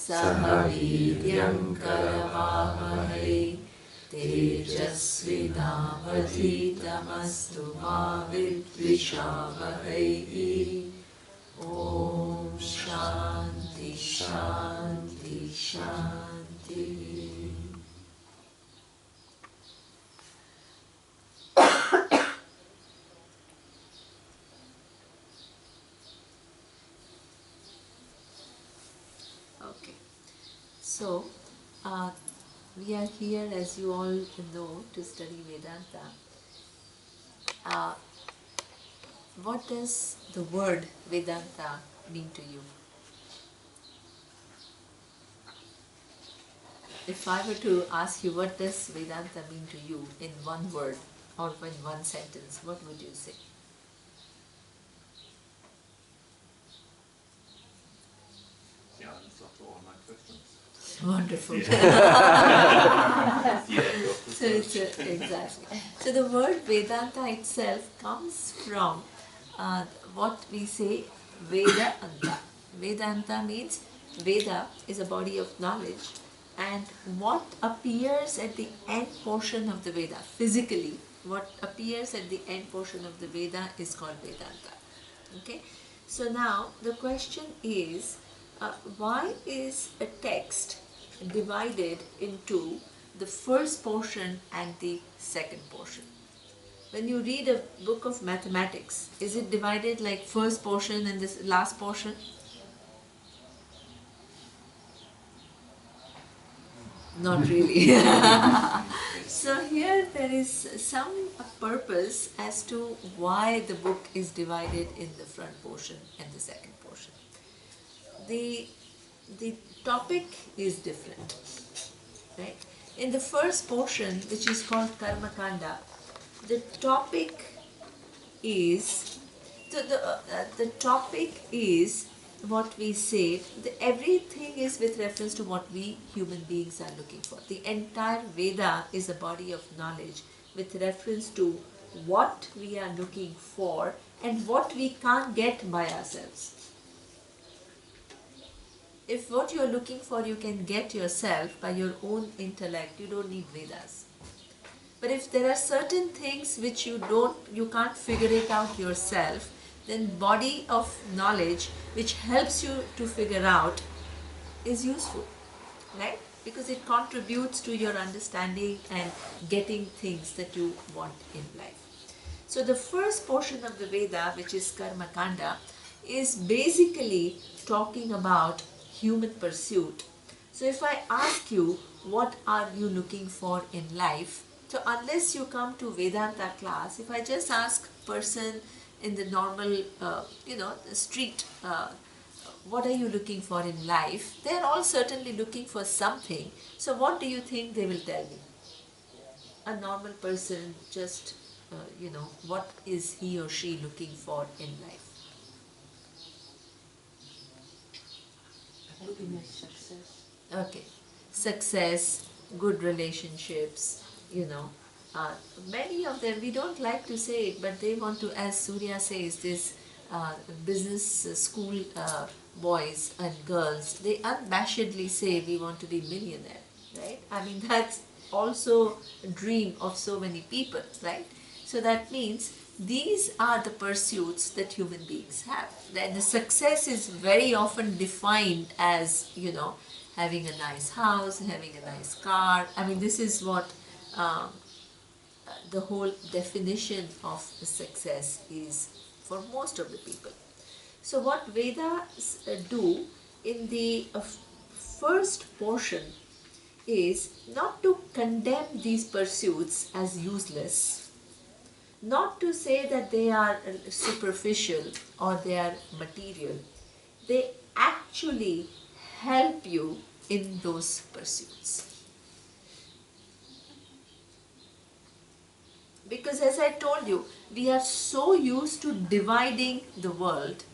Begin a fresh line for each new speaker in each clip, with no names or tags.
Sahaviryam karavamahai tejasvinavadhitamastu ma vidvishavahai. Om Shanti Shanti Shanti. Okay, so we are here, as you all know, to study Vedanta. What does the word Vedanta mean to you? If I were to ask you, what does Vedanta mean to you in one word or in one sentence, what would you say?
The answer to all my questions.
Wonderful.
Yeah.
So it's exactly. So the word Vedanta itself comes from what we say Vedanta. Vedanta means Veda is a body of knowledge, and what appears at the end portion of the Veda, physically, what appears at the end portion of the Veda is called Vedanta. Okay? So now the question is, why is a text divided into the first portion and the second portion? When you read a book of mathematics, is it divided like first portion and this last portion? Not really. So here there is some purpose as to why the book is divided in the front portion and the second portion. The topic is different, right? In the first portion, which is called Karma Kanda, the topic is the topic is what we say. Everything is with reference to what we human beings are looking for. The entire Veda is a body of knowledge with reference to what we are looking for and what we can't get by ourselves. If what you are looking for you can get yourself by your own intellect, you don't need Vedas. But if there are certain things which you can't figure it out yourself, then body of knowledge which helps you to figure out is useful, right? Because it contributes to your understanding and getting things that you want in life. So the first portion of the Veda, which is Karma Kanda, is basically talking about human pursuit. So if I ask you, what are you looking for in life? So unless you come to Vedanta class, if I just ask person in the normal, the street, what are you looking for in life? They are all certainly looking for something. So what do you think they will tell me? A normal person just, what is he or she looking for in life?
Success.
Okay. Success, good relationships, many of them, we don't like to say it, but they want to, as Surya says, this business school boys and girls, they unabashedly say we want to be millionaire, right? I mean, that's also a dream of so many people, right? So that means these are the pursuits that human beings have. Then the success is very often defined as, having a nice house, having a nice car. I mean, this is what the whole definition of success is for most of the people. So what Vedas do in the first portion is not to condemn these pursuits as useless, not to say that they are superficial or they are material. They actually help you in those pursuits. Because as I told you, we are so used to dividing the world,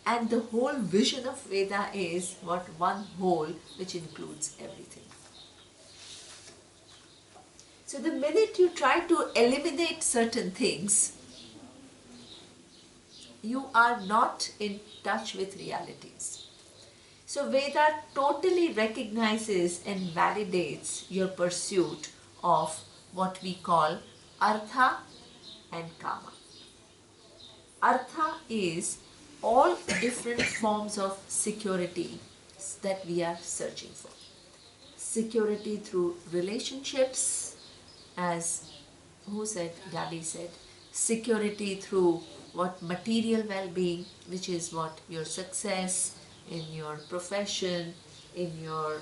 and the whole vision of Veda is what one whole which includes everything. So the minute you try to eliminate certain things, you are not in touch with realities. So Veda totally recognizes and validates your pursuit of what we call artha and kama. Artha is all different forms of security that we are searching for. Security through relationships, as who said? Gabi said. Security through what material well-being, which is what your success in your profession, in your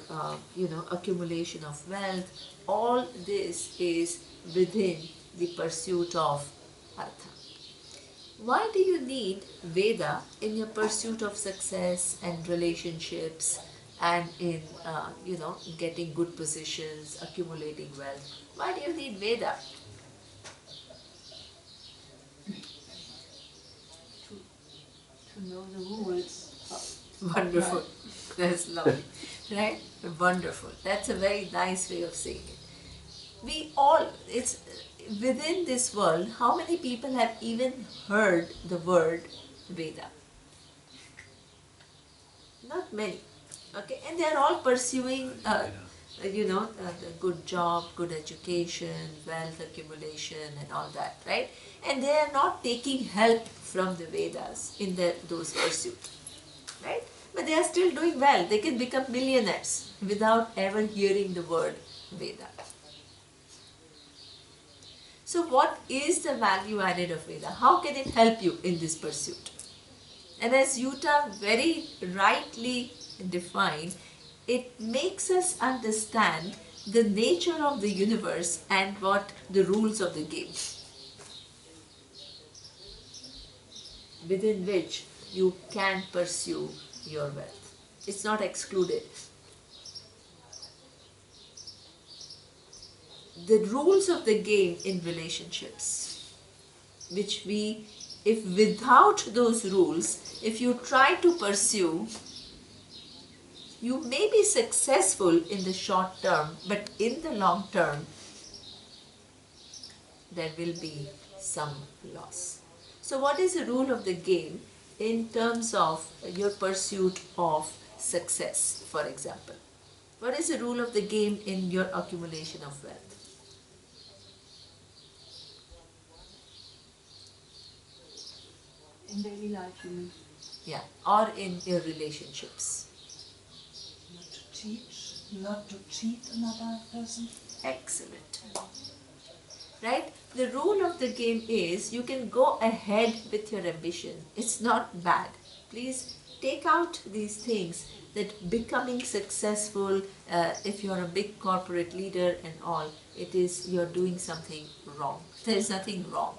accumulation of wealth. All this is within the pursuit of artha. Why do you need Veda in your pursuit of success and relationships and in getting good positions, accumulating wealth? Why do you need Veda?
To know the rules.
Wonderful. That's lovely. Right? Wonderful. That's a very nice way of saying it. We all, it's within this world, how many people have even heard the word Veda? Not many. Okay, and they are all pursuing, the good job, good education, wealth accumulation, and all that, right? And they are not taking help from the Vedas in those pursuits, right? But they are still doing well. They can become millionaires without ever hearing the word Veda. So what is the value added of Veda? How can it help you in this pursuit? And as Yuta very rightly defined, it makes us understand the nature of the universe and what the rules of the game within which you can pursue your wealth. It's not excluded. The rules of the game in relationships, which if without those rules, if you try to pursue, you may be successful in the short term, but in the long term, there will be some loss. So what is the rule of the game in terms of your pursuit of success, for example? What is the rule of the game in your accumulation of wealth?
In daily life, you mean?
Yeah, or in your relationships.
Not to cheat another person.
Excellent. Right? The rule of the game is you can go ahead with your ambition. It's not bad. Please take out these things that becoming successful, if you're a big corporate leader and all, it is you're doing something wrong. There is nothing wrong.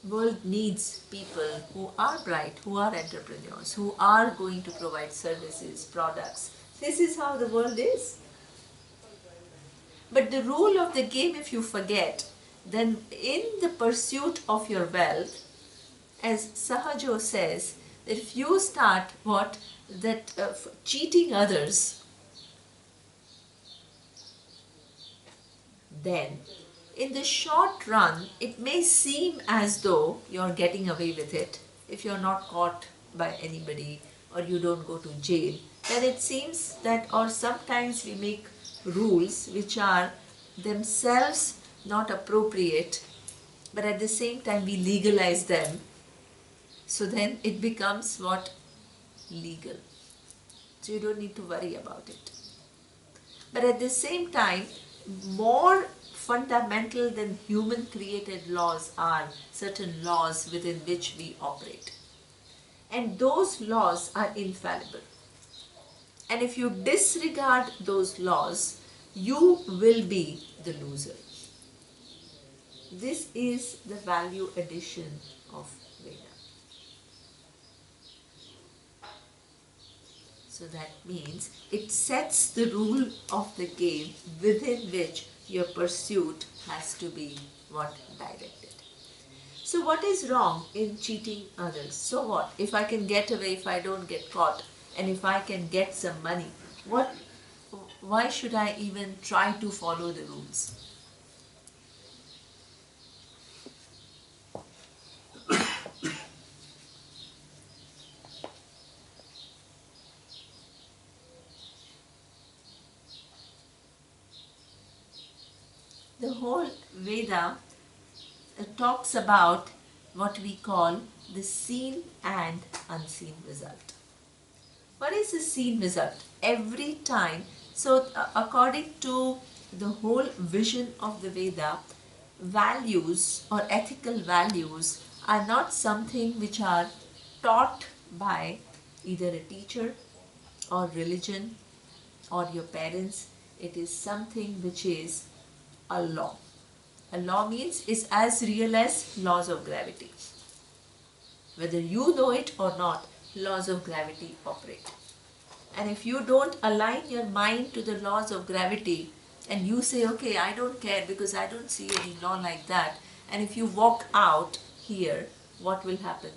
World needs people who are bright, who are entrepreneurs, who are going to provide services, products. This is how the world is. But the rule of the game, if you forget, then in the pursuit of your wealth, as Sahajo says, that if you start cheating others, then in the short run, it may seem as though you're getting away with it. If you're not caught by anybody or you don't go to jail, then it seems that, or sometimes we make rules which are themselves not appropriate, but at the same time we legalize them. So then it becomes what? Legal. So you don't need to worry about it. But at the same time, more fundamental than human created laws are certain laws within which we operate. And those laws are infallible. And if you disregard those laws, you will be the loser. This is the value addition of Veda. So that means it sets the rule of the game within which your pursuit has to be what? Directed. So what is wrong in cheating others? So what? If I can get away, if I don't get caught, and if I can get some money, why should I even try to follow the rules? The whole Veda talks about what we call the seen and unseen result. What is the seen result? Every time, so according to the whole vision of the Veda, values or ethical values are not something which are taught by either a teacher or religion or your parents. It is something which is a law. A law means is as real as laws of gravity. Whether you know it or not, laws of gravity operate. And if you don't align your mind to the laws of gravity and you say, okay, I don't care because I don't see any law like that, and if you walk out here, what will happen?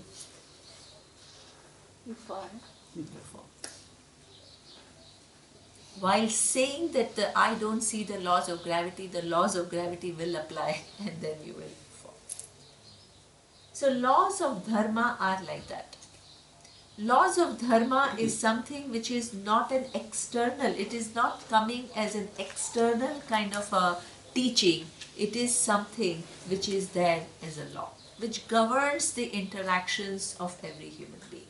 You fall.
You fall. While saying that I don't see the laws of gravity will apply and then you will fall. So laws of dharma are like that. Laws of dharma is something which is not an external, it is not coming as an external kind of a teaching. It is something which is there as a law, which governs the interactions of every human being.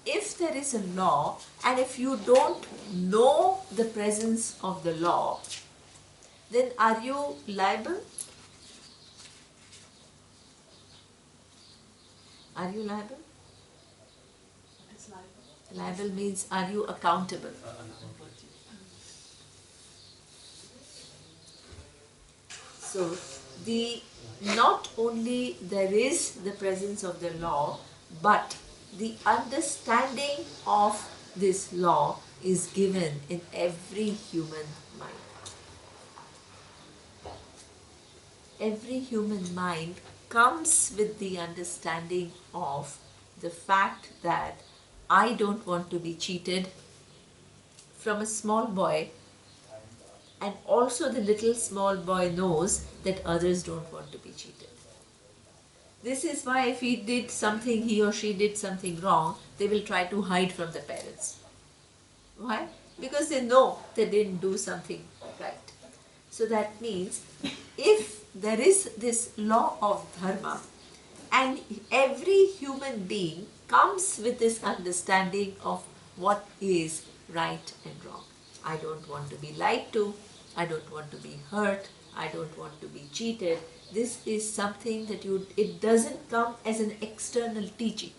If there is a law and if you don't know the presence of the law, then are you liable? Are you liable?
It's like
Liable means are you accountable? So not only there is the presence of the law, but the understanding of this law is given in every human mind. Every human mind comes with the understanding of the fact that I don't want to be cheated from a small boy, and also the little small boy knows that others don't want to be cheated. This is why if he or she did something wrong, they will try to hide from the parents. Why? Because they know they didn't do something right. So that means if there is this law of dharma and every human being comes with this understanding of what is right and wrong. I don't want to be lied to, I don't want to be hurt, I don't want to be cheated. This is something that it doesn't come as an external teaching.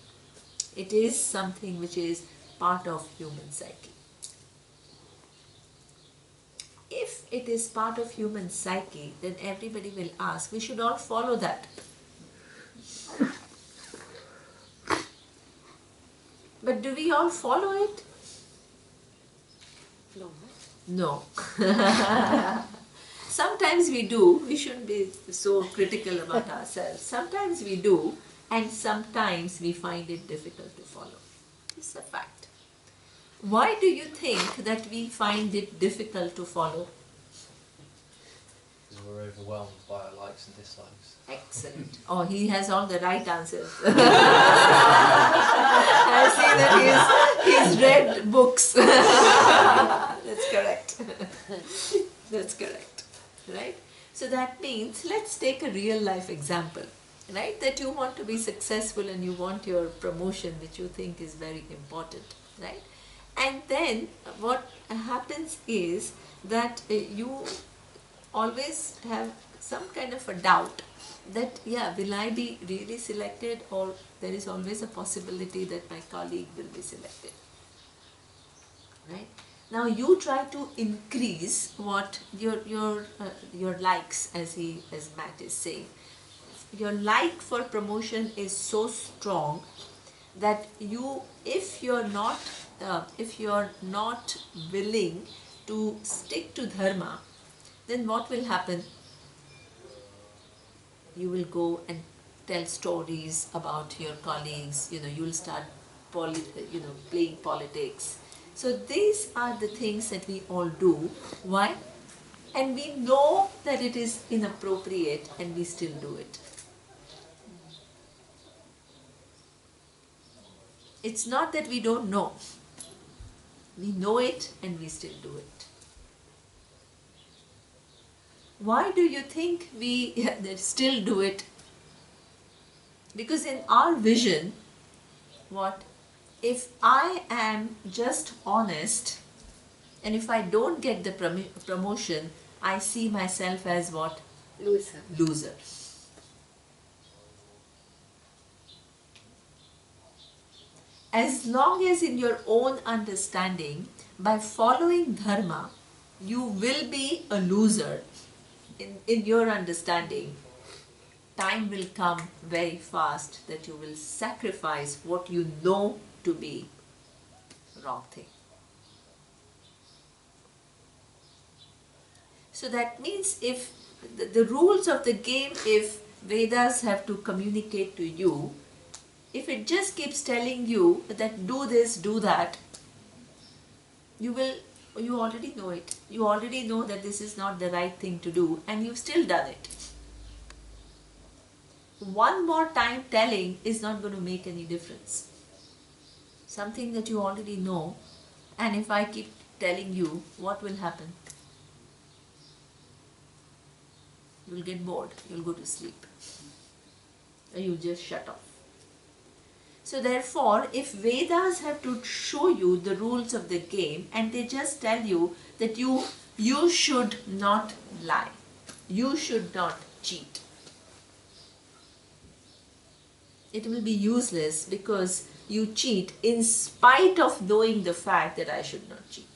It is something which is part of human psyche. If it is part of human psyche, then everybody will ask, we should all follow that. But do we all follow it? No. Sometimes we do. We shouldn't be so critical about ourselves. Sometimes we do, and sometimes we find it difficult to follow. It's a fact. Why do you think that we find it difficult to follow?
Because we're overwhelmed by our likes and dislikes.
Excellent. Oh, he has all the right answers. I see that he's read books. That's correct. That's correct. Right? So that means, let's take a real life example. Right? That you want to be successful and you want your promotion, which you think is very important. Right? And then what happens is that you always have some kind of a doubt that, yeah, will I be really selected, or there is always a possibility that my colleague will be selected. Right? Now you try to increase what your likes, as Matt is saying. Your like for promotion is so strong that if you're not willing to stick to dharma, then what will happen? You will go and tell stories about your colleagues. You will start playing politics. So these are the things that we all do. Why? And we know that it is inappropriate and we still do it. It's not that we don't know. We know it and we still do it. Why do you think we they still do it? Because in our vision, what? If I am just honest and if I don't get the promotion, I see myself as what?
Loser.
Loser. As long as in your own understanding, by following dharma, you will be a loser in your understanding, time will come very fast that you will sacrifice what you know to be wrong thing. So that means if the rules of the game, if Vedas have to communicate to you, if it just keeps telling you that do this, do that, you already know it. You already know that this is not the right thing to do and you've still done it. One more time telling is not going to make any difference. Something that you already know, and if I keep telling you, what will happen? You'll get bored, you'll go to sleep, or you'll just shut off. So therefore, if Vedas have to show you the rules of the game and they just tell you that you should not lie, you should not cheat, it will be useless because you cheat in spite of knowing the fact that I should not cheat.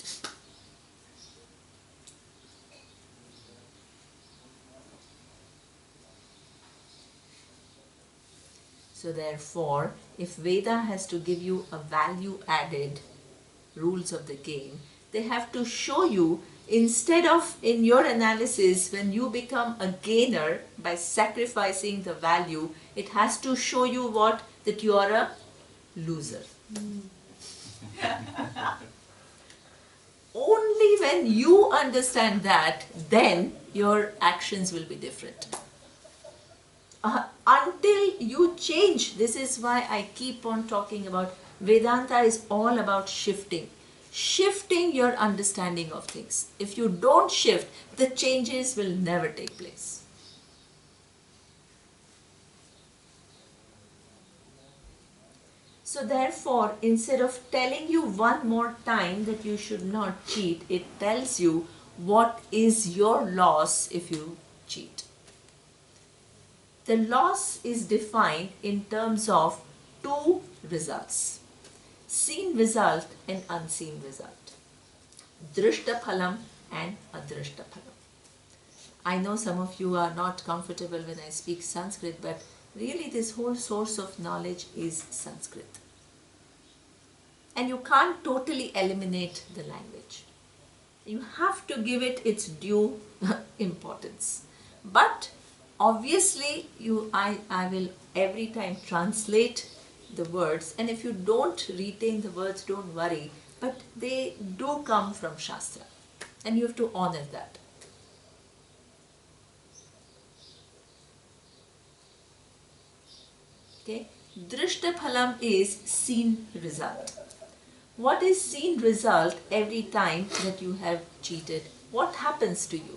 So therefore, if Veda has to give you a value added rules of the game, they have to show you, instead of in your analysis when you become a gainer by sacrificing the value, it has to show you what? That you are a loser. Only when you understand that, then your actions will be different. Until you change, this is why I keep on talking about Vedanta is all about shifting. Shifting your understanding of things. If you don't shift, the changes will never take place. So therefore, instead of telling you one more time that you should not cheat, it tells you what is your loss if you cheat. The loss is defined in terms of two results. Seen result and unseen result. Drishta phalam and adrishta phalam. I know some of you are not comfortable when I speak Sanskrit, but really this whole source of knowledge is Sanskrit. And you can't totally eliminate the language. You have to give it its due importance. But obviously, I will every time translate the words, and if you don't retain the words, don't worry, but they do come from Shastra, and you have to honor that. Okay, Drishta phalam is seen result. What is seen result every time that you have cheated? What happens to you?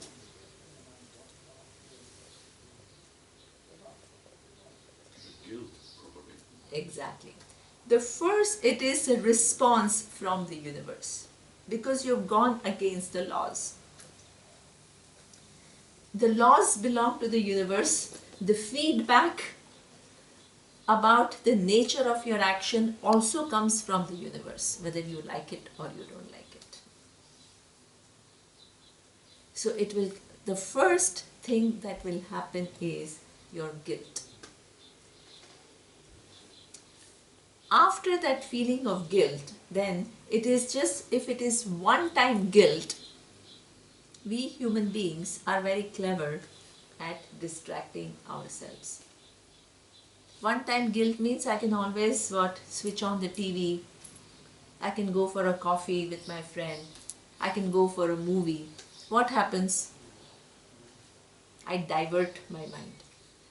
Guilt, probably.
Exactly. The first, it is a response from the universe because you've gone against the laws. The laws belong to the universe. The feedback about the nature of your action also comes from the universe, whether you like it or you don't like it. So the first thing that will happen is your guilt. After that feeling of guilt, then it is just, if it is one-time guilt, we human beings are very clever at distracting ourselves. One-time guilt means I can always switch on the TV, I can go for a coffee with my friend, I can go for a movie. What happens? I divert my mind.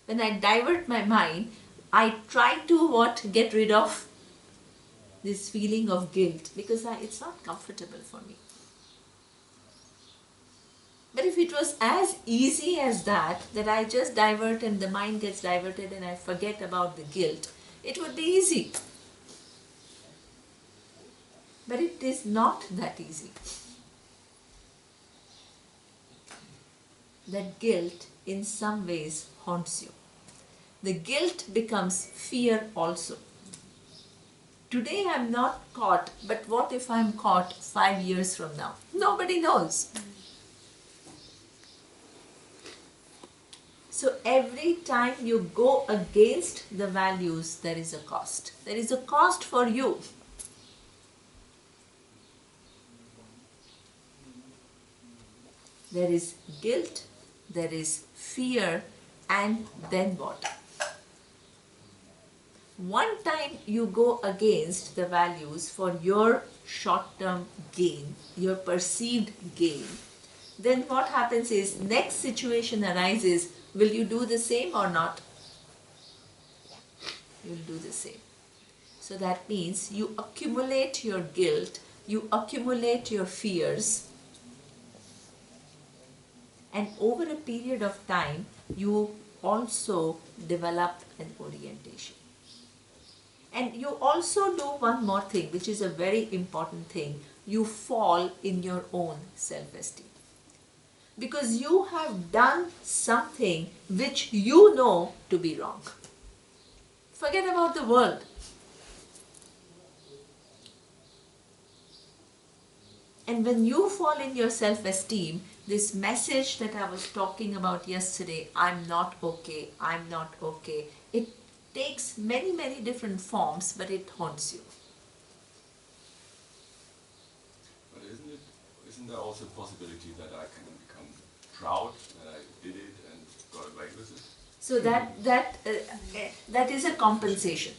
When I divert my mind, I try to get rid of this feeling of guilt because it's not comfortable for me. But if it was as easy as that I just divert and the mind gets diverted and I forget about the guilt, it would be easy. But it is not that easy. That guilt in some ways haunts you. The guilt becomes fear also. Today I am not caught, but what if I am caught 5 years from now? Nobody knows. So every time you go against the values, there is a cost. There is a cost for you. There is guilt, there is fear, and then what? One time you go against the values for your short-term gain, your perceived gain, then what happens is next situation arises, will you do the same or not? You will do the same. So that means you accumulate your guilt, you accumulate your fears, and over a period of time you also develop an orientation. And you also do one more thing, which is a very important thing. You fall in your own self-esteem. Because you have done something which you know to be wrong. Forget about the world. And when you fall in your self-esteem, this message that I was talking about yesterday, I'm not okay, it takes many, many different forms, but it haunts you.
But isn't there also a possibility that I can become proud that I did it and got away with it?
So that is a compensation.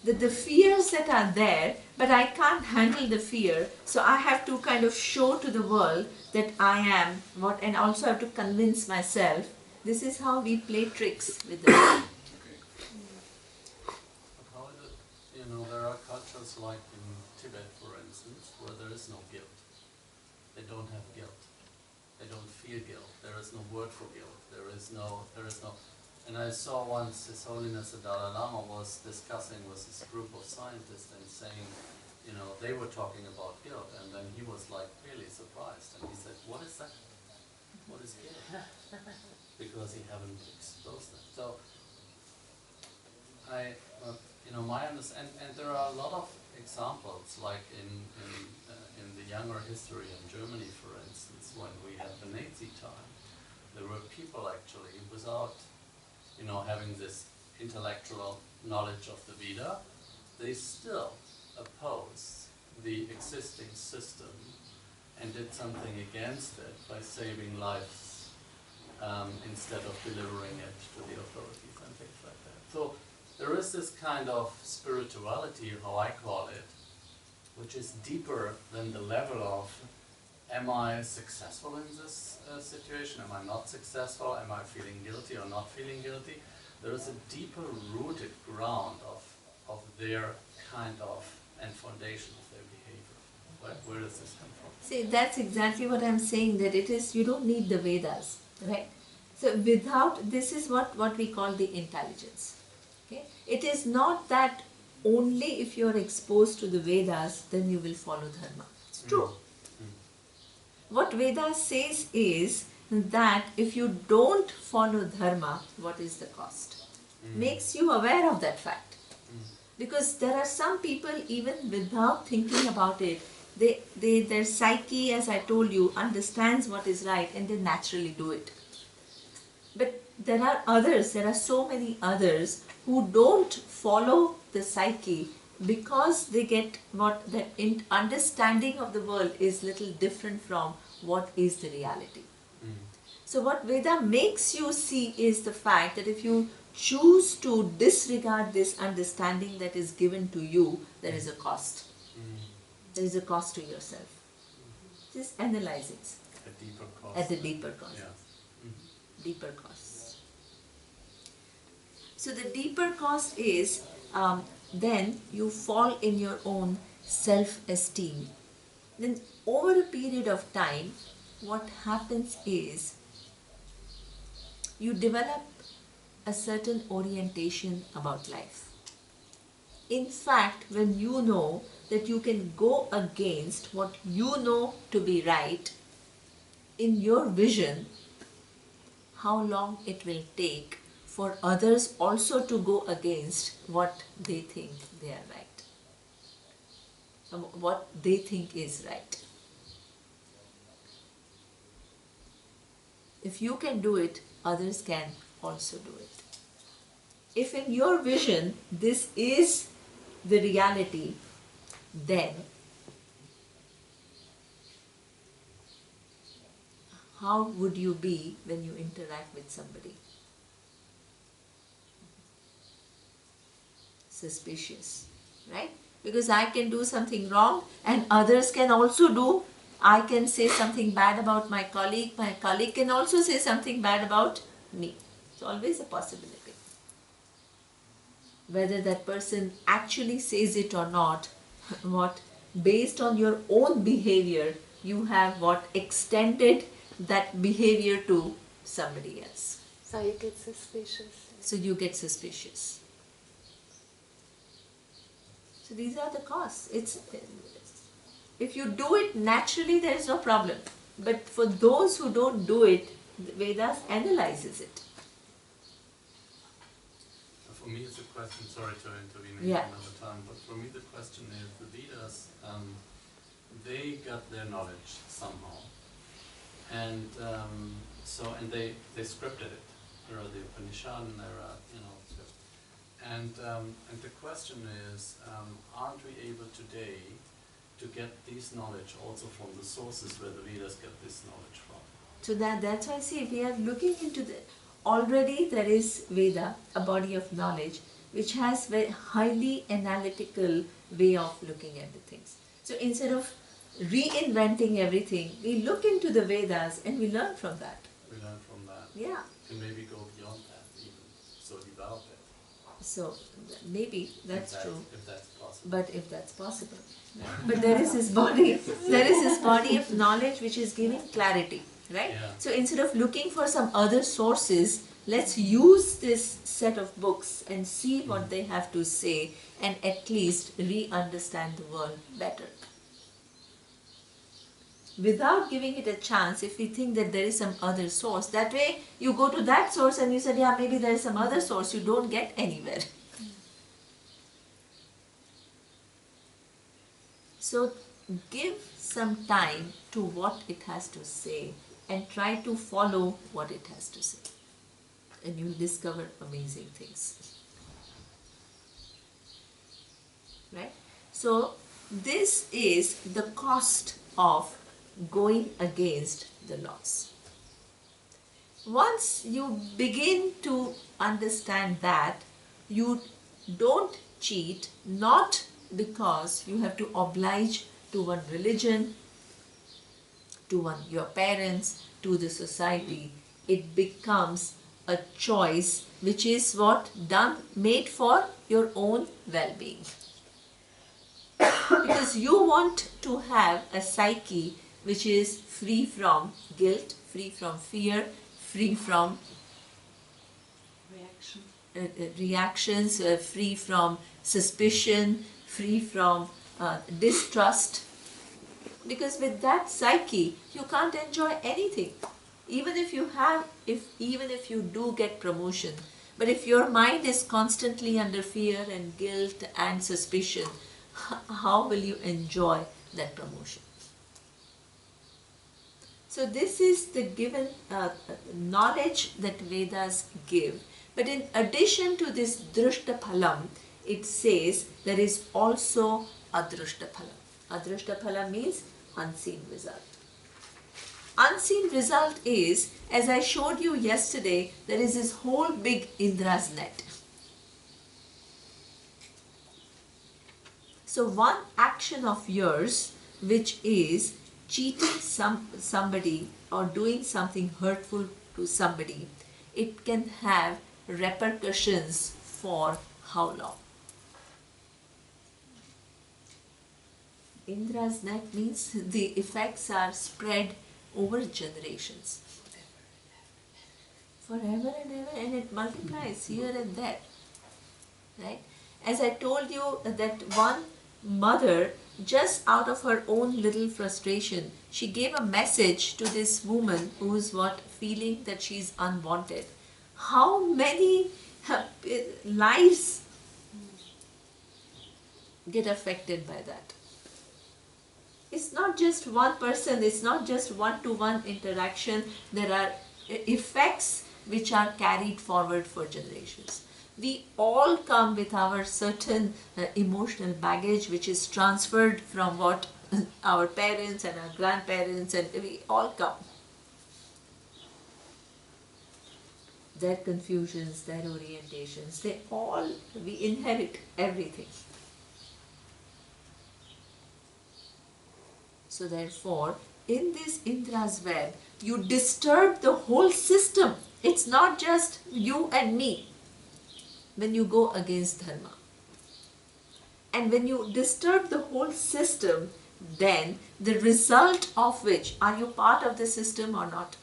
The fears that are there, but I can't handle the fear, so I have to kind of show to the world that I am what, and also have to convince myself. This is how we play tricks with the world.
How is it, there are cultures like in Tibet, for instance, where there is no guilt. They don't have guilt. They don't feel guilt. There is no word for guilt. There is no. And I saw once His Holiness the Dalai Lama was discussing with this group of scientists and saying, they were talking about guilt, and then he was like really surprised, and he said, "What is that? What is guilt?" Because he haven't exposed it. So my understanding, and there are a lot of examples, like in the younger history in Germany, for instance, when we had the Nazi time, there were people actually without, having this intellectual knowledge of the Veda, they still opposed the existing system and did something against it by saving lives instead of delivering it to the authorities and things like that. So there is this kind of spirituality, how I call it, which is deeper than the level of, am I successful in this situation? Am I not successful? Am I feeling guilty or not feeling guilty? There is a deeper rooted ground of their kind of, and foundation of their behavior. Where does this come from?
See, that's exactly what I'm saying, that it is, you don't need the Vedas, right? So without, this is what we call the intelligence. Okay? It is not that only if you're exposed to the Vedas, then you will follow Dharma. It's true. What Vedas says is that if you don't follow Dharma, what is the cost? Makes you aware of that fact. Because there are some people, even without thinking about it, their psyche, as I told you, understands what is right and they naturally do it. But there are others, there are so many others who don't follow the psyche because they get what that understanding of the world is little different from what is the reality. So what Veda makes you see is the fact that if you choose to disregard this understanding that is given to you, there is a cost. There is a cost to yourself. Just analyze it.
A deeper cost.
At the deeper cost.
Yeah.
Deeper costs. So the deeper cost is then you fall in your own self-esteem. Then over a period of time, what happens is you develop a certain orientation about life. In fact, when you know that you can go against what you know to be right, in your vision, how long it will take for others also to go against what they think they are right, what they think is right. If you can do it, others can also do it. If in your vision this is the reality, then how would you be when you interact with somebody? Suspicious, right? Because I can do something wrong and others can also do. I can say something bad about my colleague can also say something bad about me. It's always a possibility. Whether that person actually says it or not, what based on your own behavior, you have what extended that behavior to somebody else.
So you get suspicious.
So you get suspicious. So these are the costs. If you do it naturally, there is no problem. But for those who don't do it, the Vedas analyzes it.
For me, it's a question. Sorry to intervene
Yeah.
another time, but for me, the question is the Vedas. They got their knowledge somehow, and and they scripted it. There are the Upanishad, and there are and the question is, aren't we able today to get this knowledge also from the sources where the Vedas get this knowledge from?
So that's why I see we are looking into the already there is Veda, a body of knowledge, which has very highly analytical way of looking at the things. So instead of reinventing everything, we look into the Vedas and we learn from that.
We learn from that.
Yeah.
And maybe go beyond that even, so develop it.
So maybe that's true.
If that's possible.
But if that's possible. But there is this body of knowledge which is giving clarity, right?
Yeah.
So instead of looking for some other sources, let's use this set of books and see what they have to say and at least re-understand the world better. Without giving it a chance, if we think that there is some other source, that way you go to that source and you said, yeah, maybe there is some other source, you don't get anywhere. So give some time to what it has to say and try to follow what it has to say. And you'll discover amazing things. Right? So this is the cost of going against the laws. Once you begin to understand that, you don't cheat, not because you have to oblige to one religion, to your parents, to the society. It becomes a choice which is what made for your own well-being. Because you want to have a psyche which is free from guilt, free from fear, free from reactions, free from suspicion, free from distrust. Because with that psyche, you can't enjoy anything. Even if you do get promotion, but if your mind is constantly under fear and guilt and suspicion, how will you enjoy that promotion? So this is the given knowledge that Vedas give. But in addition to this drishta phalam, it says there is also adrushta phalam. Adrushta phalam means unseen result. Unseen result is, as I showed you yesterday, there is this whole big Indra's net. So one action of yours, which is cheating somebody or doing something hurtful to somebody, it can have repercussions for how long? Indra's net means the effects are spread over generations. Forever and ever, and it multiplies here and there. Right? As I told you that one mother, just out of her own little frustration, she gave a message to this woman who is feeling that she is unwanted. How many lives get affected by that? It's not just one person, it's not just one-to-one interaction. There are effects which are carried forward for generations. We all come with our certain emotional baggage which is transferred from what our parents and our grandparents, and we all come. Their confusions, their orientations, we inherit everything. So therefore, in this Indra's web, you disturb the whole system. It's not just you and me when you go against dharma. And when you disturb the whole system, then the result of which, are you part of the system or not?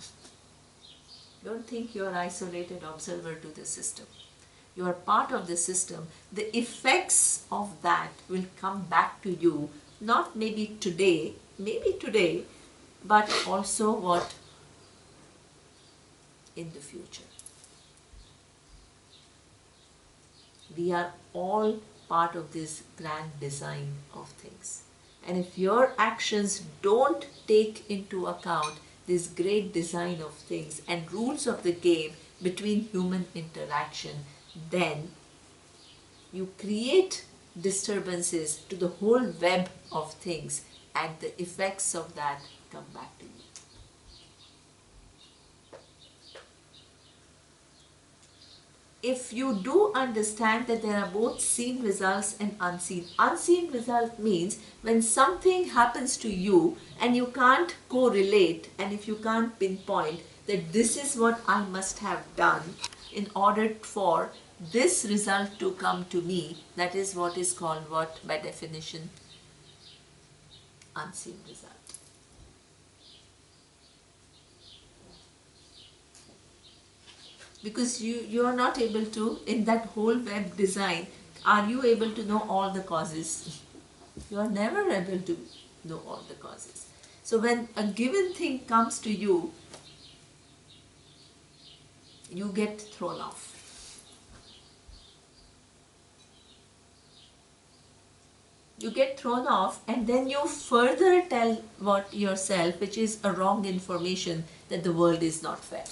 Don't think you are isolated observer to the system. You are part of the system. The effects of that will come back to you, not maybe today, but also in the future. We are all part of this grand design of things. And if your actions don't take into account this great design of things and rules of the game between human interaction, then you create disturbances to the whole web of things, and the effects of that come back to you. If you do understand that there are both seen results and unseen result means when something happens to you and you can't correlate, and if you can't pinpoint that this is what I must have done in order for this result to come to me, that is what is called by definition unseen result. Because you are not able to, in that whole web design, are you able to know all the causes? You are never able to know all the causes. So when a given thing comes to you, you get thrown off. You get thrown off, and then you further tell yourself, which is a wrong information, that the world is not fair.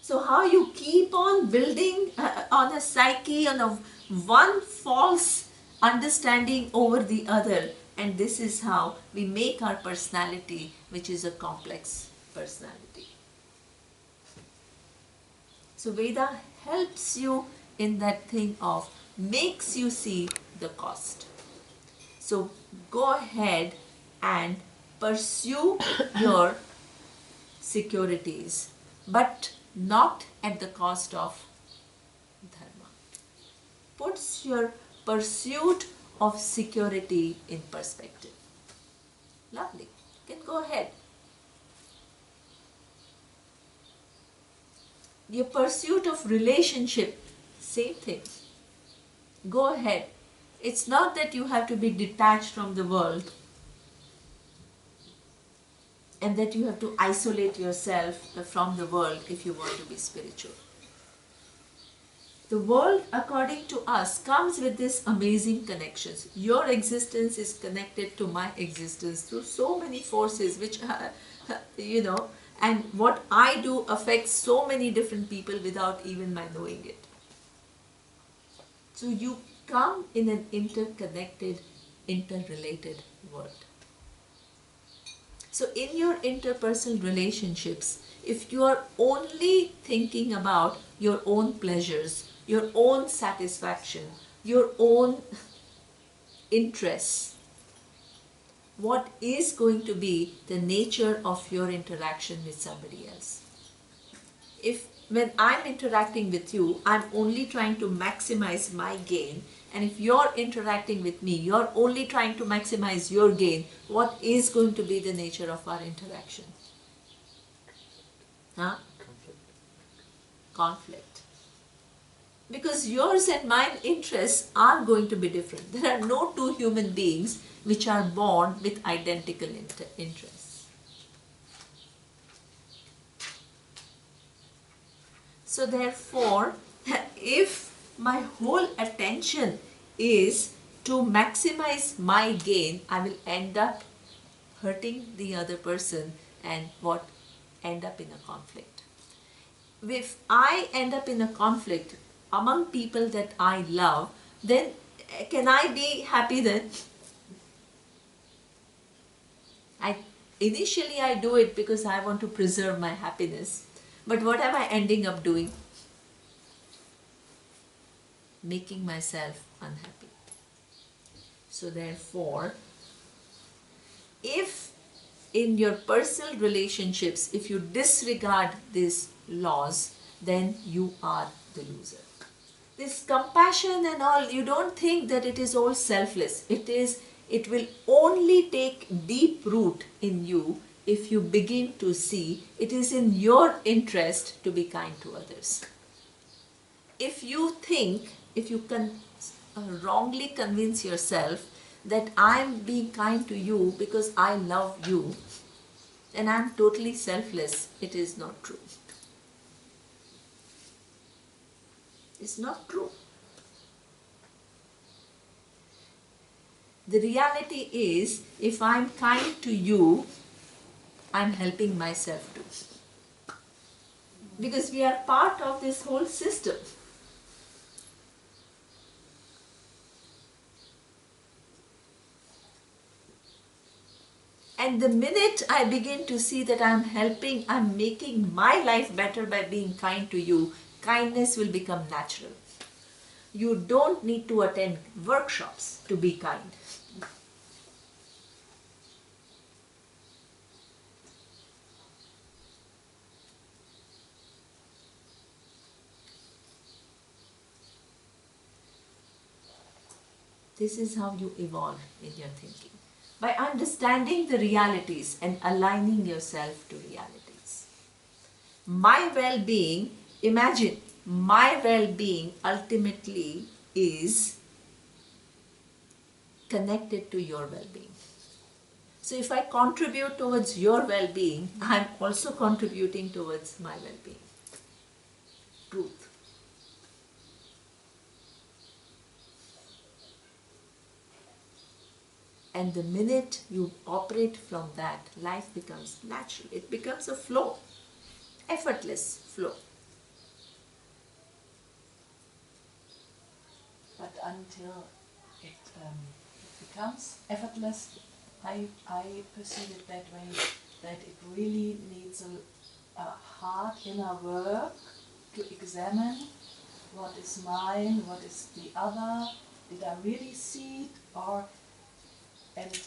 So how you keep on building on a psyche, on one false understanding over the other, and this is how we make our personality, which is a complex personality. So Veda helps you in that thing of, makes you see the cost. So go ahead and pursue your securities, but not at the cost of dharma. Puts your pursuit of security in perspective. Lovely. You can go ahead. Your pursuit of relationship, same thing. Go ahead. It's not that you have to be detached from the world and that you have to isolate yourself from the world if you want to be spiritual. The world, according to us, comes with these amazing connections. Your existence is connected to my existence through so many forces which, and what I do affects so many different people without even my knowing it. So you come in an interconnected, interrelated world. So in your interpersonal relationships, if you are only thinking about your own pleasures, your own satisfaction, your own interests, what is going to be the nature of your interaction with somebody else? If when I'm interacting with you, I'm only trying to maximize my gain. And if you're interacting with me, you're only trying to maximize your gain. What is going to be the nature of our interaction? Huh? Conflict. Because yours and mine interests are going to be different. There are no two human beings which are born with identical interests. So therefore, if my whole attention is to maximize my gain, I will end up hurting the other person and end up in a conflict. If I end up in a conflict among people that I love, then can I be happy then? Initially I do it because I want to preserve my happiness. But what am I ending up doing? Making myself unhappy. So therefore, if in your personal relationships, if you disregard these laws, then you are the loser. This compassion and all, you don't think that it is all selfless. It will only take deep root in you if you begin to see it is in your interest to be kind to others. If you think, if you can wrongly convince yourself that I'm being kind to you because I love you and I'm totally selfless, it is not true. It's not true. The reality is, if I'm kind to you, I'm helping myself too. Because we are part of this whole system. And the minute I begin to see that I'm making my life better by being kind to you, kindness will become natural. You don't need to attend workshops to be kind. This is how you evolve in your thinking. By understanding the realities and aligning yourself to realities. My well-being, imagine, my well-being ultimately is connected to your well-being. So if I contribute towards your well-being, I am also contributing towards my well-being. Truth. And the minute you operate from that, life becomes natural. It becomes a flow, effortless flow.
But until it becomes effortless, I perceive it that way, that it really needs a hard inner work to examine what is mine, what is the other, did I really see it, and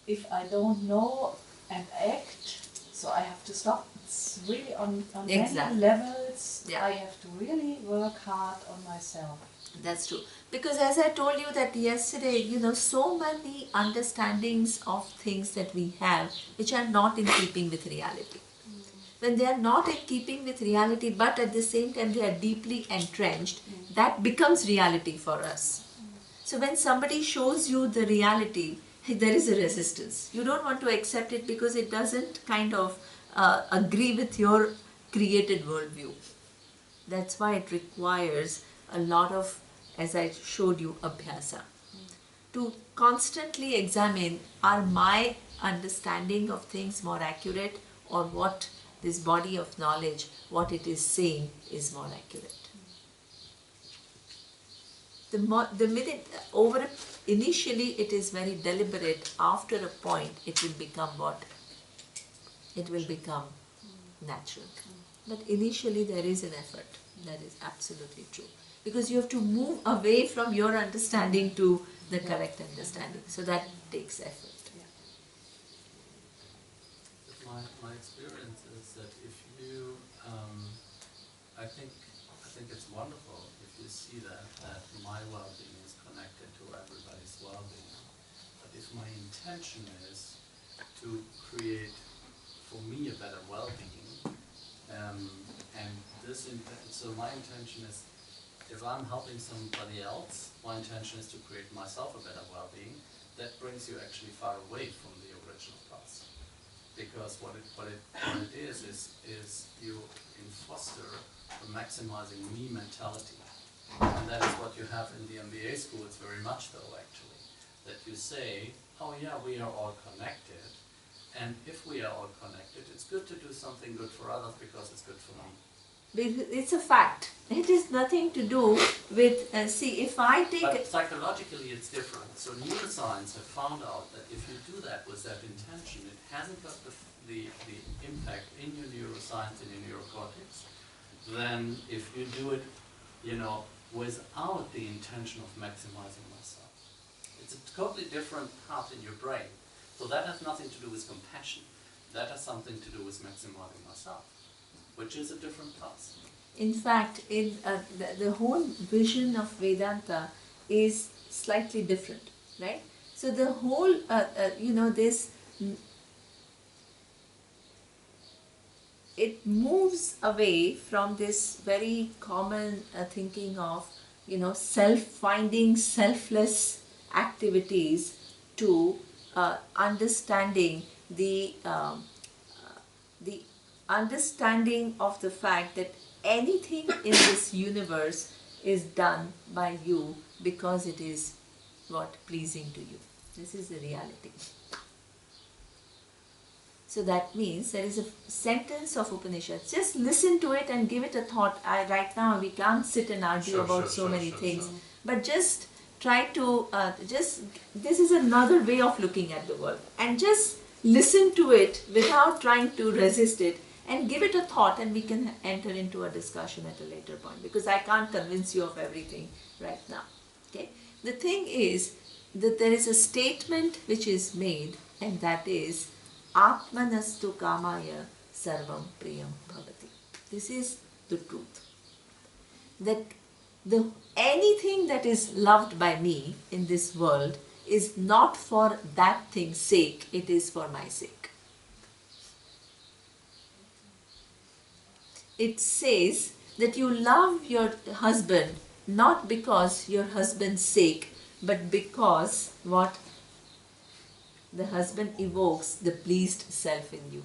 if I don't know and act, so I have to stop. It's really on
Exactly.
many levels,
Yeah.
I have to really work hard on myself.
That's true. Because as I told you that yesterday, so many understandings of things that we have which are not in keeping with reality. When they are not in keeping with reality, but at the same time they are deeply entrenched, that becomes reality for us. So when somebody shows you the reality, there is a resistance. You don't want to accept it because it doesn't kind of agree with your created worldview. That's why it requires a lot of, as I showed you, abhyasa. To constantly examine, are my understanding of things more accurate, or what this body of knowledge, what it is saying is more accurate. The minute, initially it is very deliberate, after a point it will become what? It will become natural. But initially there is an effort, that is absolutely true. Because you have to move away from your understanding to the correct understanding. So that takes effort.
My experience is that if you think it's wonderful if you see that my well-being is connected to everybody's well-being. But if my intention is to create for me a better well-being, and so my intention is, if I'm helping somebody else, my intention is to create myself a better well-being. That brings you actually far away from the original cause. Because what it is you foster a maximizing me mentality. And that is what you have in the MBA school. It's very much though, actually. That you say, oh yeah, we are all connected. And if we are all connected, it's good to do something good for others because it's good for me.
It's a fact. It has nothing to do with, see, if I take...
But psychologically it's different. So neuroscience have found out that if you do that with that intention, it hasn't got the impact in your neuroscience, in your neurocortex, than if you do it, without the intention of maximizing myself. It's a totally different path in your brain. So that has nothing to do with compassion. That has something to do with maximizing myself, which is a different path.
In fact, the whole vision of Vedanta is slightly different, right? So the whole, it moves away from this very common thinking of, self-finding, selfless activities to understanding the understanding of the fact that anything in this universe is done by you because it is pleasing to you. This is the reality. So that means there is a sentence of Upanishads. Just listen to it and give it a thought. Right now we can't sit and argue about so many things. But just try to, this is another way of looking at the world. And just listen to it without trying to resist it and give it a thought, and we can enter into a discussion at a later point, because I can't convince you of everything right now. Okay? The thing is that there is a statement which is made, and that is Atmanastu kamaya sarvam priyam bhavati. This is the truth. That anything that is loved by me in this world is not for that thing's sake, it is for my sake. It says that you love your husband not because your husband's sake, but because what? The husband evokes the pleased self in you.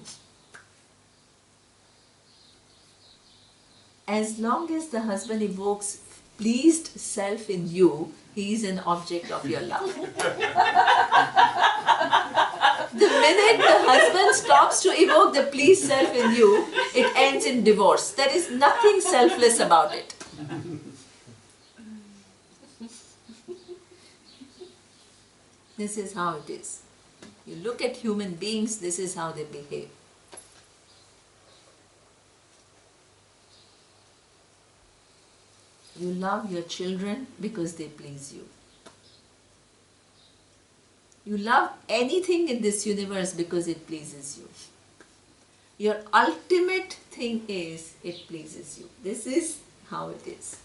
As long as the husband evokes pleased self in you, he is an object of your love. The minute the husband stops to evoke the pleased self in you, it ends in divorce. There is nothing selfless about it. This is how it is. You look at human beings, this is how they behave. You love your children because they please you. You love anything in this universe because it pleases you. Your ultimate thing is, it pleases you. This is how it is.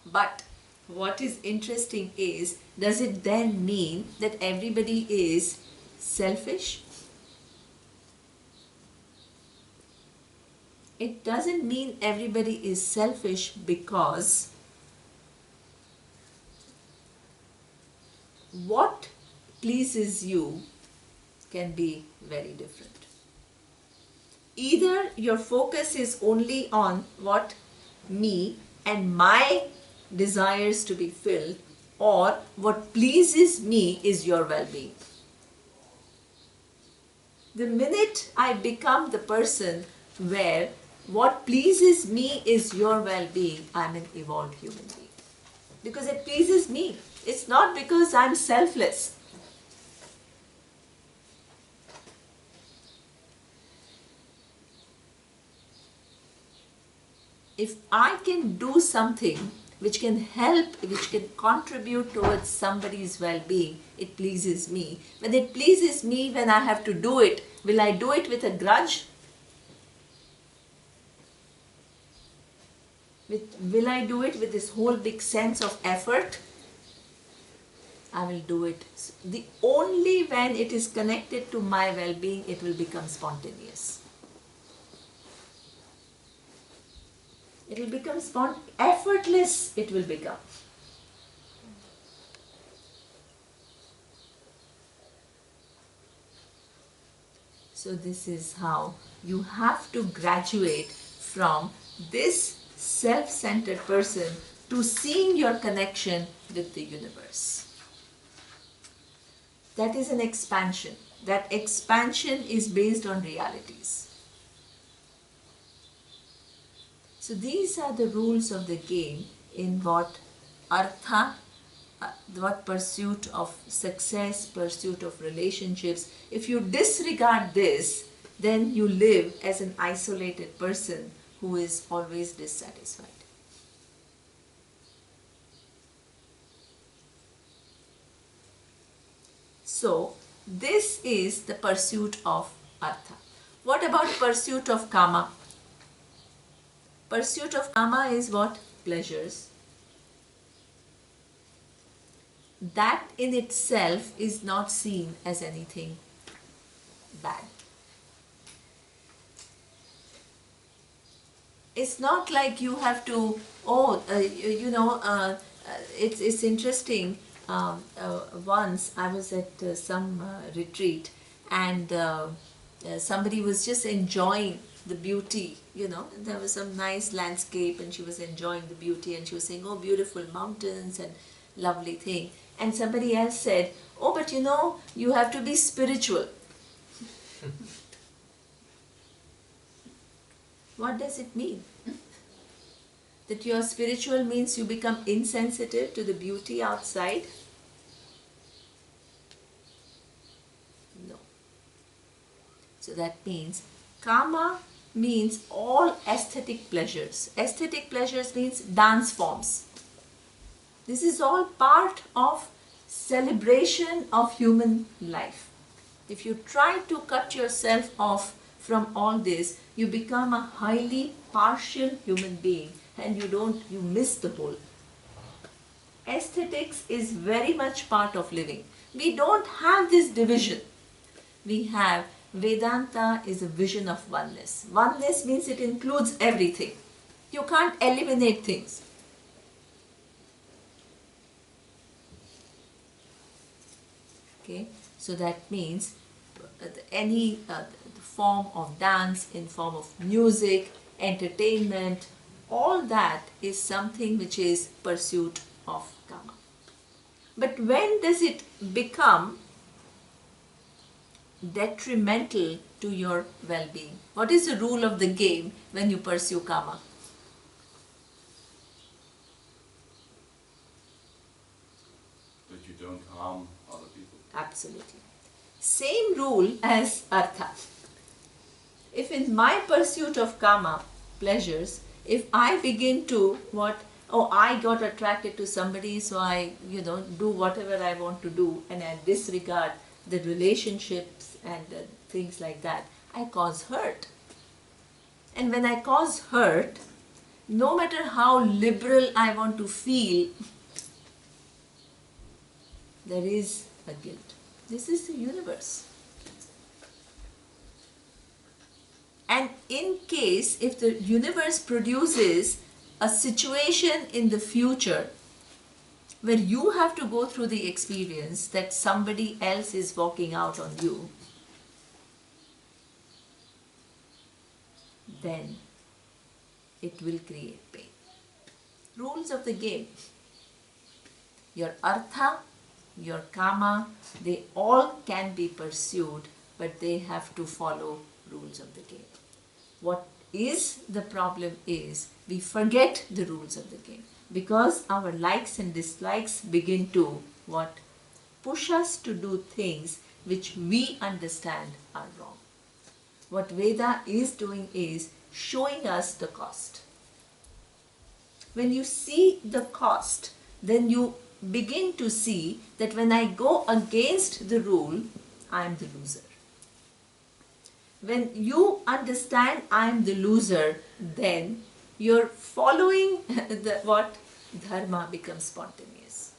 But what is interesting is, does it then mean that everybody is selfish? It doesn't mean everybody is selfish, because what pleases you can be very different. Either your focus is only on what? Me and my desires to be filled, or what pleases me is your well-being. The minute I become the person where what pleases me is your well-being, I'm an evolved human being. Because it pleases me. It's not because I'm selfless. If I can do something which can help, which can contribute towards somebody's well-being, it pleases me. When it pleases me, when I have to do it, will I do it with a grudge? Will I do it with this whole big sense of effort? I will do it. The only when it is connected to my well-being, it will become spontaneous. It will become effortless, it will become. So this is how you have to graduate from this self-centered person to seeing your connection with the universe. That is an expansion. That expansion is based on realities. So these are the rules of the game in what artha, what pursuit of success, pursuit of relationships. If you disregard this, then you live as an isolated person who is always dissatisfied. So, this is the pursuit of artha. What about pursuit of kama? Pursuit of kama is what? Pleasures. That in itself is not seen as anything bad. It's not like you have to, it's interesting. Once I was at some retreat, and somebody was just enjoying the beauty, there was some nice landscape and she was enjoying the beauty and she was saying, oh, beautiful mountains and lovely thing. And somebody else said, oh, but you have to be spiritual. What does it mean? That you are spiritual means you become insensitive to the beauty outside? No. So that means kama means all aesthetic pleasures. Aesthetic pleasures means dance forms. This is all part of celebration of human life. If you try to cut yourself off from all this, you become a highly partial human being and you miss the whole. Aesthetics is very much part of living. We don't have this division. We have Vedanta is a vision of oneness. Oneness means it includes everything. You can't eliminate things. Okay, so that means any form of dance, in form of music, entertainment, all that is something which is pursuit of kama. But when does it become detrimental to your well-being? What is the rule of the game when you pursue kama?
That you don't harm other people.
Absolutely. Same rule as artha. If in my pursuit of kama, pleasures, if I begin to I got attracted to somebody, so I, do whatever I want to do, and I disregard the relationships and things like that, I cause hurt. And when I cause hurt, no matter how liberal I want to feel, there is a guilt. This is the universe. And in case if the universe produces a situation in the future where you have to go through the experience that somebody else is walking out on you, then it will create pain. Rules of the game. Your artha, your kama, they all can be pursued, but they have to follow rules of the game. What is the problem is we forget the rules of the game because our likes and dislikes begin to push us to do things which we understand are wrong. What Veda is doing is showing us the cost. When you see the cost, then you begin to see that when I go against the rule, I am the loser. When you understand I am the loser, then you're following what dharma becomes spontaneous.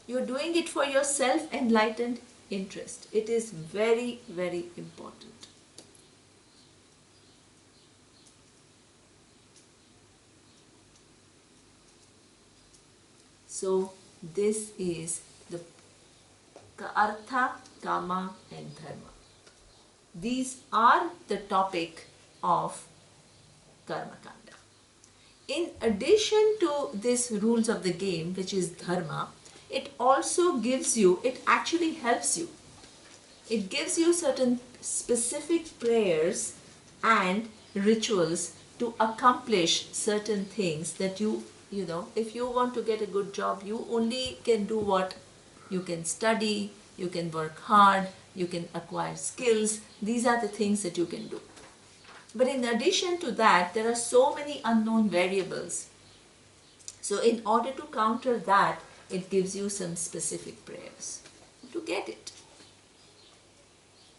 You're doing it for your self-enlightened interest. It is very, very important. So this is the artha, kama and dharma. These are the topic of karma kanda. In addition to these rules of the game, which is dharma, it also gives you, it actually helps you. It gives you certain specific prayers and rituals to accomplish certain things that you know, if you want to get a good job, you only can do what? You can study, you can work hard, you can acquire skills. These are the things that you can do. But in addition to that, there are so many unknown variables. So in order to counter that, it gives you some specific prayers to get it.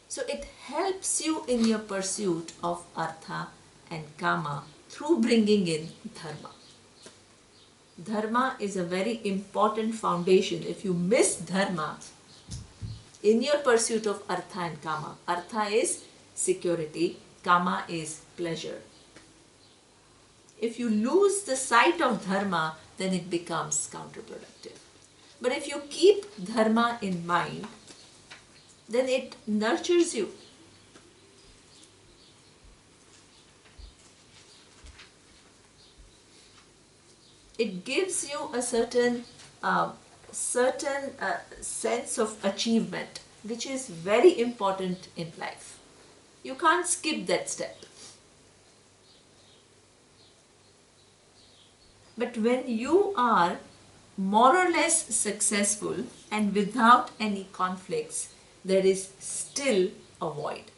So it helps you in your pursuit of artha and kama through bringing in dharma. Dharma is a very important foundation. If you miss dharma in your pursuit of artha and kama, artha is security, kama is pleasure. If you lose the sight of dharma, then it becomes counterproductive. But if you keep dharma in mind, then it nurtures you. It gives you a certain sense of achievement, which is very important in life. You can't skip that step. But when you are more or less successful and without any conflicts, there is still a void.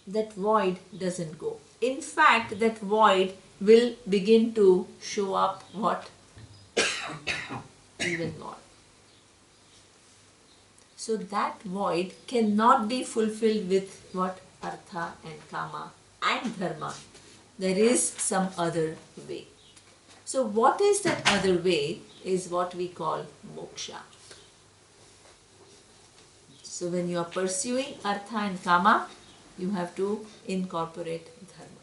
That void doesn't go. In fact, that void will begin to show up what? Even more. So that void cannot be fulfilled with what? Artha and kama and dharma. There is some other way. So what is that other way is what we call moksha. So when you are pursuing artha and kama, you have to incorporate dharma.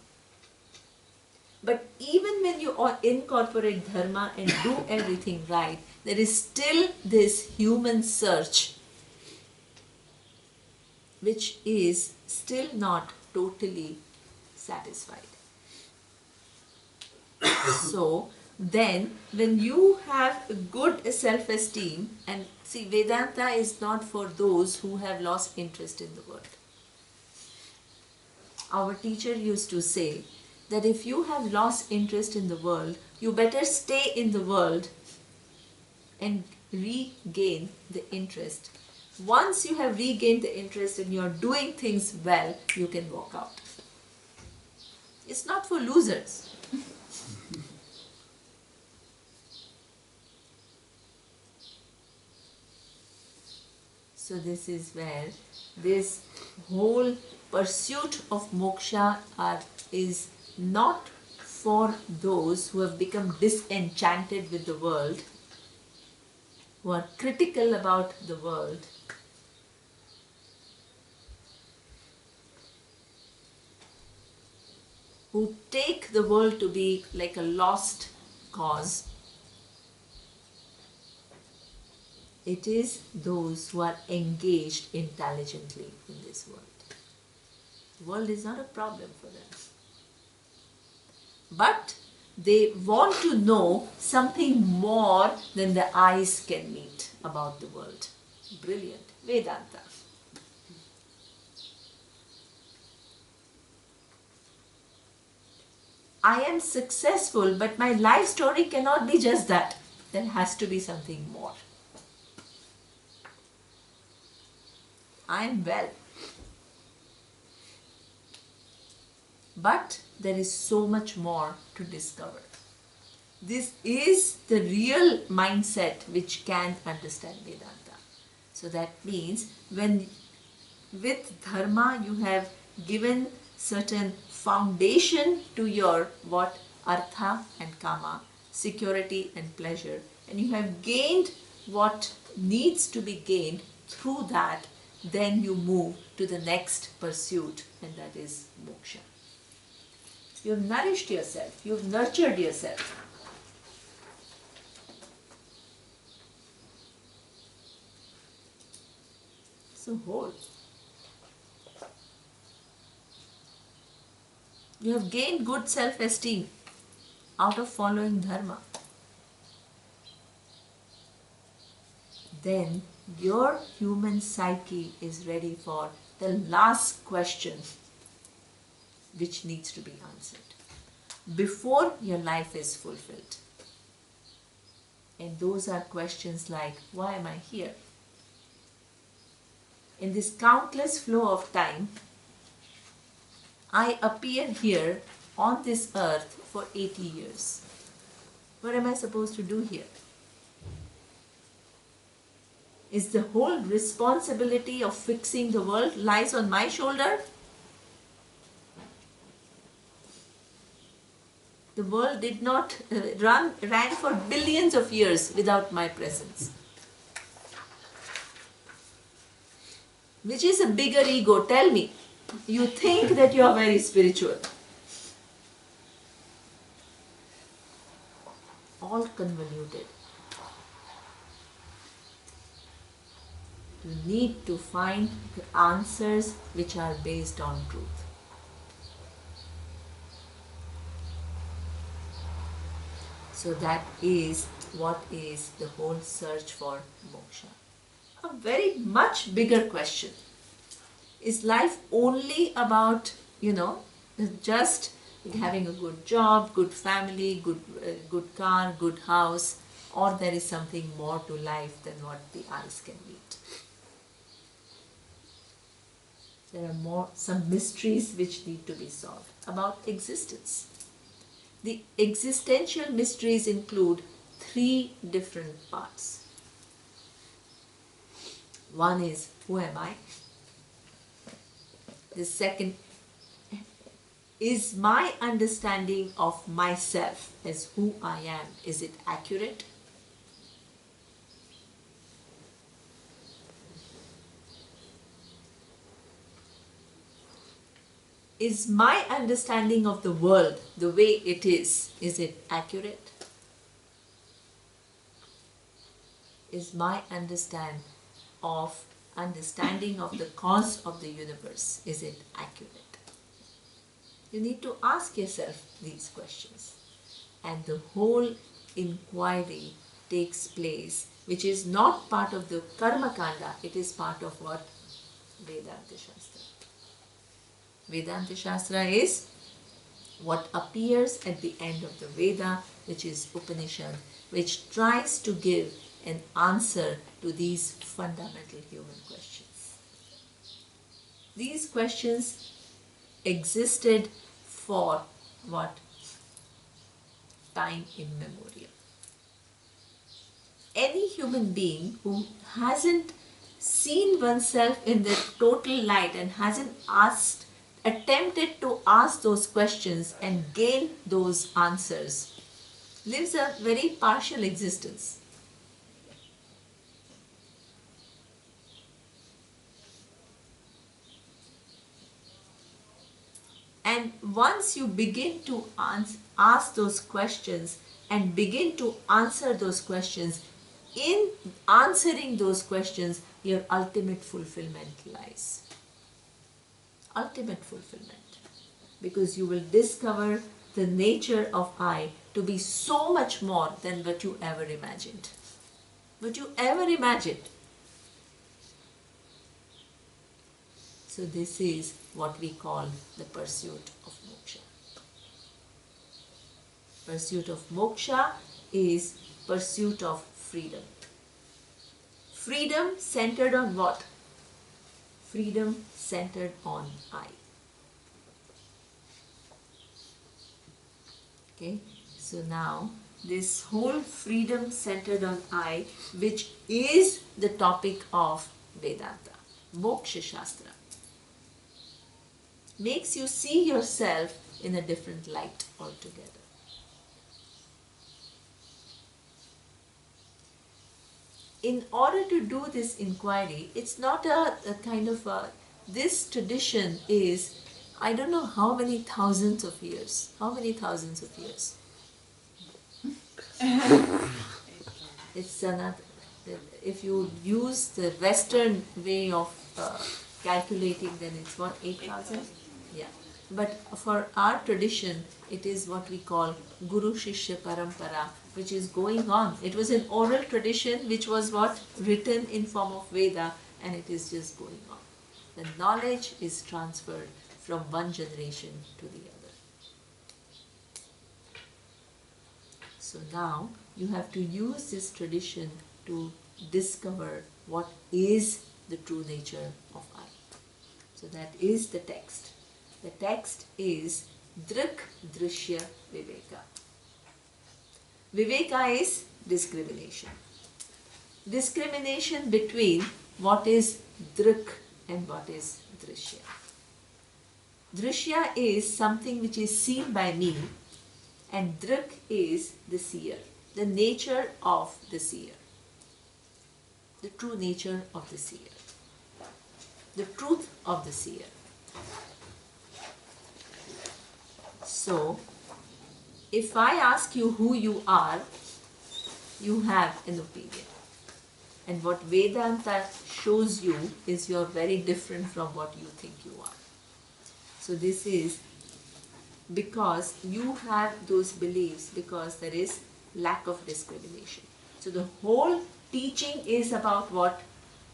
But even when you incorporate dharma and do everything right, there is still this human search which is still not totally satisfied. So then when you have good self-esteem, and see, Vedanta is not for those who have lost interest in the world. Our teacher used to say that if you have lost interest in the world, you better stay in the world and regain the interest. Once you have regained the interest and you are doing things well, you can walk out. It's not for losers. So this is where this whole pursuit of moksha is not for those who have become disenchanted with the world, who are critical about the world, who take the world to be like a lost cause. It is those who are engaged intelligently in this world. The world is not a problem for them. But they want to know something more than the eyes can meet about the world. Brilliant. Vedanta. I am successful, but my life story cannot be just that. There has to be something more. I am well. But there is so much more to discover. This is the real mindset which can understand Vedanta. So that means when with dharma you have given certain foundation to your what? Artha and kama, security and pleasure, and you have gained what needs to be gained through that, then you move to the next pursuit, and that is moksha. You've nourished yourself, you've nurtured yourself. So hold. You have gained good self-esteem out of following dharma. Then your human psyche is ready for the last question which needs to be answered before your life is fulfilled. And those are questions like, why am I here? In this countless flow of time, I appear here on this earth for 80 years. What am I supposed to do here? Is the whole responsibility of fixing the world lies on my shoulder? The world did not ran for billions of years without my presence. Which is a bigger ego? Tell me. You think that you are very spiritual. All convoluted. You need to find the answers which are based on truth. So that is what is the whole search for moksha. A very much bigger question. Is life only about, just having a good job, good family, good car, good house, or there is something more to life than what the eyes can meet? There are some mysteries which need to be solved about existence. The existential mysteries include 3 different parts. One is, who am I? The second, is my understanding of myself as who I am, is it accurate? Is my understanding of the world, the way it is it accurate? Is my understanding of the cause of the universe, is it accurate? You need to ask yourself these questions. And the whole inquiry takes place, which is not part of the Karma Kanda, it is part of what? Vedanta Shastra. Vedanta Shastra is what appears at the end of the Veda, which is Upanishad, which tries to give an answer to these fundamental human questions. These questions existed for what? Time immemorial. Any human being who hasn't seen oneself in the total light and hasn't attempted to ask those questions and gain those answers lives a very partial existence. And once you begin to ask those questions and begin to answer those questions, in answering those questions, your ultimate fulfillment lies. Ultimate fulfillment. Because you will discover the nature of I to be so much more than what you ever imagined. What you ever imagined. So this is what we call the pursuit of moksha. Pursuit of moksha is pursuit of freedom. Freedom centered on what? Freedom centered on I. Okay, so now this whole freedom centered on I, which is the topic of Vedanta, Moksha Shastra. makes you see yourself in a different light altogether. In order to do this inquiry, it's not a kind of a, this tradition is, I don't know how many thousands of years. How many thousands of years? It's another, if you use the Western way of calculating, then it's what, 8,000? Yeah. But for our tradition, it is what we call Guru Shishya Parampara, which is going on. It was an oral tradition which was what? Written in form of Veda, and it is just going on. The knowledge is transferred from one generation to the other. So now you have to use this tradition to discover what is the true nature of I. So that is the text. The text is Drik Drishya Viveka. Viveka is discrimination. Discrimination between what is Drik and what is Drishya. Drishya is something which is seen by me, and Drik is the seer, the nature of the seer, the true nature of the seer, the truth of the seer. So, if I ask you who you are, you have an opinion. And what Vedanta shows you is you are very different from what you think you are. So this is because you have those beliefs, because there is lack of discrimination. So the whole teaching is about what?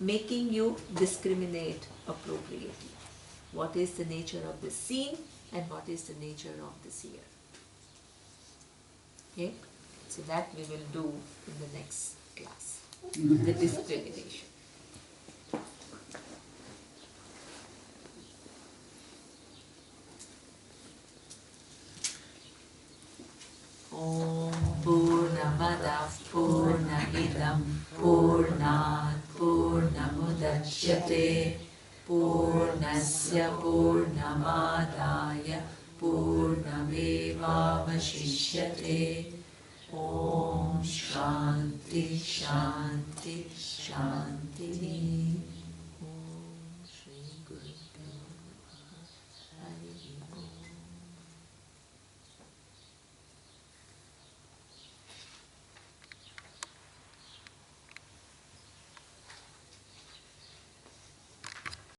Making you discriminate appropriately. What is the nature of the seen and what is the nature of the seer. Okay? So that we will do in the next class. The discrimination. Om Purnamadav Purnamidam Purnat Purnamudachyate Purnasya Purnamadaya Purnamevavashishyate. Om Shanti Shanti Shanti.